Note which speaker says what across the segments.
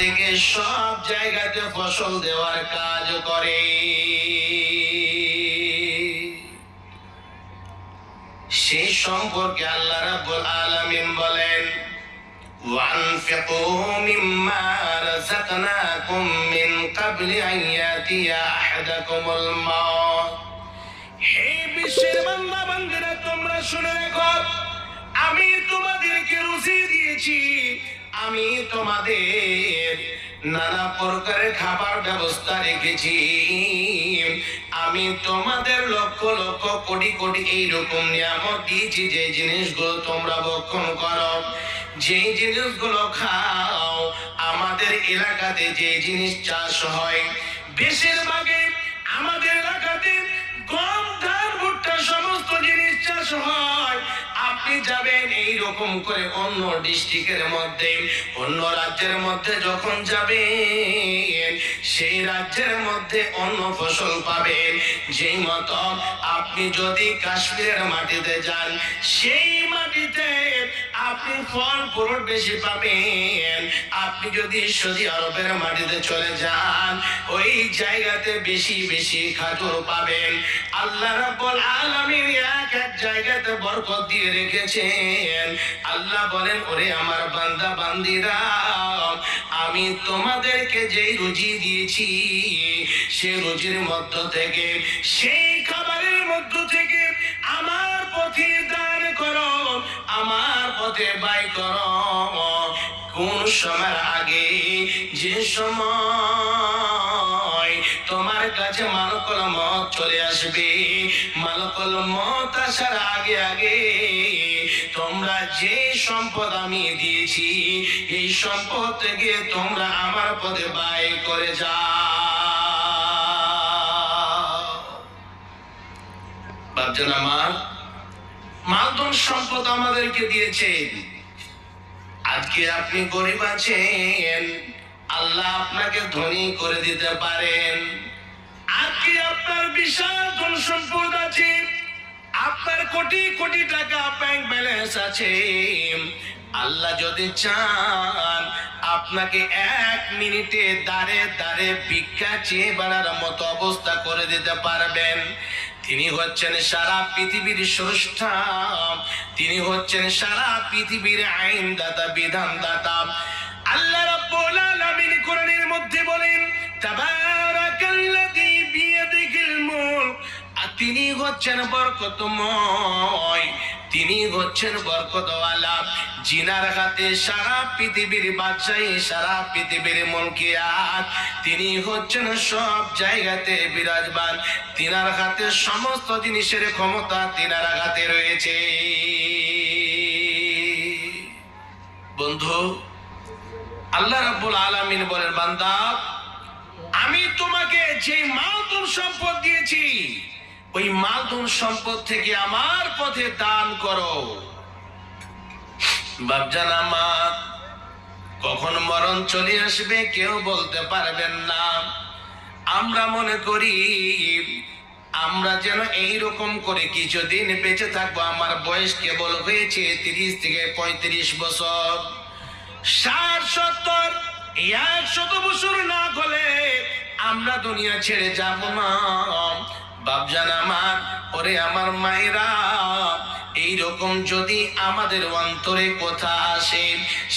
Speaker 1: থেকে সব জায়গাতে ফসল দেওয়ার কাজ করে। সেই সম্পর্কে আল্লাহ রাব্বুল আলামিন বলেন, وَأَنفِقُوا مِمَّا رَزَقْنَاكُم مِّن قَبْلِ أَن يَأْتِيَ أَحَدَكُمُ الْمَوْتُ। হে বিশ্বের বান্দা বান্দীরা, তোমরা শুনে রাখো, আমি তোমাদেরকে রুজি দিয়েছি, আমি তোমাদের নানা প্রকারের খাবার ব্যবস্থা রেখেছি, আমি তোমাদের লক্ষ লক্ষ কোটি কোটি এইরকম নিয়ামত দিয়েছি, যে জিনিসগুলো তোমরা ভক্ষণ করো, যে জিনিসগুলো খাও। আমাদের এলাকাতে যে জিনিস চাষ হয়, বেশিরভাগই আমাদের এলাকাতে গম, ধান, ভুট্টা সমস্ত জিনিস চাষ হয়। আপনি যাবেন এইরকম করে অন্য ডিস্ট্রিক্টের মধ্যে, অন্য রাজ্যের মধ্যে যখন যাবেন, সেই রাজ্যের মধ্যে অন্য ফসল পাবেন। যেই মতো আপনি যদি কাশ্মীরের মাটিতে যান, সেই মাটিতে আপনি ফল ফ্রুট বেশি পাবেন। আপনি যদি সৌদি আরবের মাটিতে চলে যান, ওই জায়গাতে বেশি বেশি খাজুর পাবেন। আল্লাহ রাব্বুল আলামিন এক এক জায়গাতে বরকত দিয়ে রেখেছেন। আল্লাহ বলেন, ওরে আমার বান্দা বান্দীরা, আমি তোমাদেরকে যেই রুজি দিয়েছি, সেই রুজির মধ্য থেকে, সেই খাবারের মধ্য থেকে আমার পথে দান করো, আমার পথে ব্যয় করো। কোন সময়ের আগে, যে সময় তোমার কাছে মালাকুল মউত চলে আসবে, মালাকুল মউত আসার আগে আগে তোমরা যে সম্পদ আমি দিয়েছি, এই সম্পদ থেকে তোমরা আমার পথে ব্যয় করে যাও। ভাবছেন, আমার মালধন সম্পদ আমাদেরকে দিয়েছেন। আজকে আপনি গরিব আছেন, আল্লাহ আপনাকে ধনী করে দিতে পারেন। আজকে আপনার বিশাল ধন সম্পদ আছে, আপনার কোটি কোটি টাকা ব্যাংক ব্যালেন্স আছে। আল্লাহ যদি চান, আপনাকে এক মিনিটে দাঁড়ে দাঁড়ে ভিক্ষা চেয়ে বেড়ার মতো অবস্থা করে দিতে পারবেন। তিনি হচ্ছেন সারা পৃথিবীর স্রষ্টা, তিনি হচ্ছেন সারা পৃথিবীর আইনদাতা, বিধানদাতা। আল্লাহ রাব্বুল আলামিন কোরআনের মধ্যে বলেন, তাবারাকাল্লাযী বিয়াদিহিল মুলক। তিনি হচ্ছেন বরকতময়, তিনি হচ্ছেন বরকতওয়ালা, জিনার হাতে সারা পৃথিবীর বাদশাহী, সারা পৃথিবীর মুলকিয়াত। তিনি হচ্ছেন সব জায়গাতে বিরাজমান, তিনার হাতে সমস্ত জিনিসের ক্ষমতা তিনার হাতে রয়েছে। বন্ধু, আল্লাহ রাব্বুল আলামিন বলেন, বান্দা, আমি তোমাকে যে মালধন সম্পদ দিয়েছি, ওই মালধন সম্পদ থেকে আমার পথে দান করো। বাপজান আমার, কখন মরণ চলে আসবে কেউ বলতে পারবেন না। আমরা মনে করি আমরা যেন এইরকম করে কিছুদিন বেঁচে থাকবো। আমার বয়স কেবল হয়েছে 30 থেকে 35 বছর। 60, 70, 100 বছর না হলে আমরা দুনিয়া ছেড়ে যাব না। বাপজান আমার, ওরে আমার মায়েরা, এইরকম যদি আমাদের অন্তরে কথা আসে,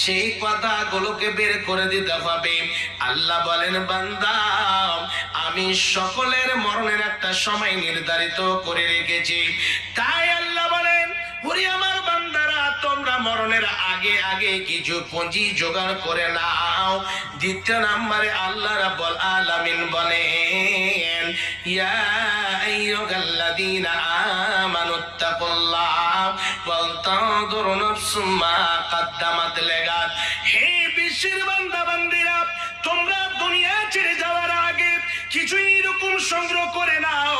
Speaker 1: সেই কথাগুলোকে বের করে দিতে হবে। আল্লাহ বলেন, বান্দা, আমি সকলের মরণের একটা সময় নির্ধারিত করে রেখেছি। তাই আল্লাহ বলেন, ওরে আমার বান্দারা, তোমরা মরণের আগে আগে কিছু পুঁজি জোগাড় করে নাও। দ্বিতীয় নম্বরে আল্লাহ রাব্বুল আলামিন বলেন, ইয়া আইয়ুহাল্লাযীনা আমানুত্তাকুল্লাহ ওয়াল তানজুর নাফসুম মা কাদ্দামাত লিগাদ। হে বিশ্বের বান্দা বান্দীরা, তোমরা দুনিয়া ছেড়ে যাওয়ার আগে কিছু এরকম সংগ্রহ করে নাও,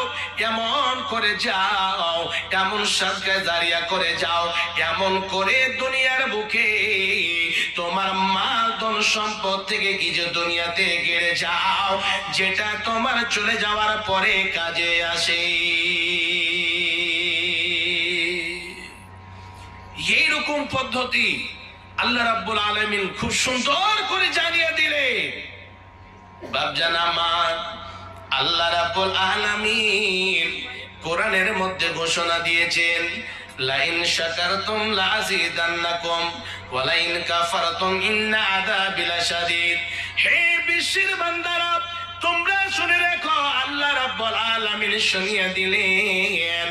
Speaker 1: এমন করে যাও, এমন সাদকা জারিয়া করে যাও, এমন করে দুনিয়ার বুকে তোমার মাল ধন সম্পদ থেকে কিছু দুনিয়াতে গেড়ে যাও, যেটা তোমার চলে যাওয়ার পরে কাজে আসে। এইরকম পদ্ধতি আল্লাহ রাব্বুল আলামিন খুব সুন্দর করে জানিয়ে দিলেন। বাপজান আমার, আল্লাহ রাব্বুল আলামিন কোরআনের মধ্যে ঘোষণা দিয়েছেন, লাইন শাকারতুম লাযিদান্নাকুম ওয়া লাইন কাফারতুম ইন্না আযাবি লাশাদীদ। হে বিশ্বের বান্দারা, তোমরা শুনে রেখো, আল্লাহ রাব্বুল আলামিন শুনিয়ে দিলেন,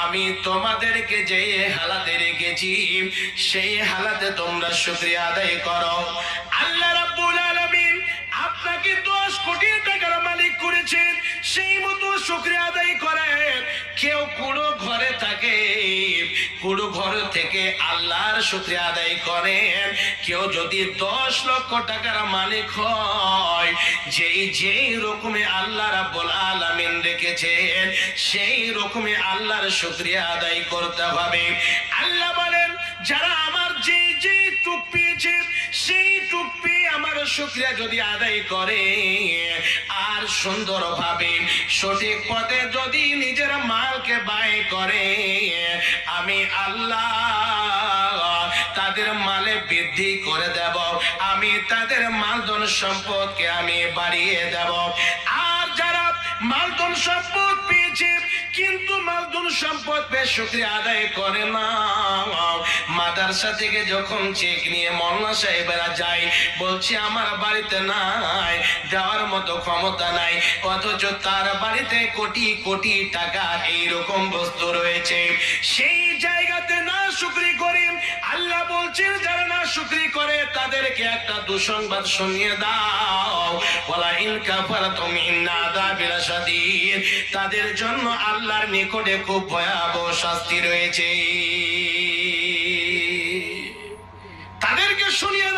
Speaker 1: আমি তোমাদেরকে যে হালাতে রেখেছি সেই হালাতে তোমরা শুকরিয়া আদায় করো। আল্লাহ রাব্বুল আলামিন আপনাকে 10 কোটি টাকার মালিক করেছেন, সেই মতো শুকরিয়া আদায় করেন। কেউ কুড়ো ঘরে থাকে, কুড়ো ঘর থেকে আল্লাহর শুকরিয়া আদায় করেন। কেউ যদি 10 লক্ষ টাকার মালিক হয়, যেই রকমে আল্লাহ রাব্বুল আলামিন রেখেছেন সেই রকমে আল্লাহর শুকরিয়া আদায় করতে হবে। আল্লাহ বলেন, যারা আমার যে টুক পেয়েছে সেই টুক পেয়ে আমার শুকরিয়া যদি আদায় করে আর সুন্দরভাবে সঠিক পথে যদি নিজের মালকে ব্যয় করে, আমি আল্লাহ তাদের মালে বৃদ্ধি করে দেব, আমি তাদের মালধন সম্পদকে আমি বাড়িয়ে দেব। আর যারা মালধন সম্পদ পেয়েছে কিন্তু মালধন সম্পদ পেয়ে শুকরিয়া আদায় করে না, মাদ্রাসা থেকে যখন চেক নিয়ে মোল্লা সাহেবেরা যায়, বলছে আমার বাড়িতে নাই, দেওয়ার মতো ক্ষমতা নাই, অথচ তার বাড়িতে কোটি কোটি টাকা এইরকম বস্তু রয়েছে। সেই জায়গাতে না শুকরি করে আল্লাহ বলছেন, যারা না শুকরি করে তাদেরকে একটা দুঃসংবাদ শুনিয়ে দাও, ওয়ালা ইন কাফারতুম ইন্না আযাবি লাশাদীদ। তাদের জন্য আল্লাহর নিকটে খুব ভয়াবহ শাস্তি রয়েছে। তাদেরকে শুনিয়ে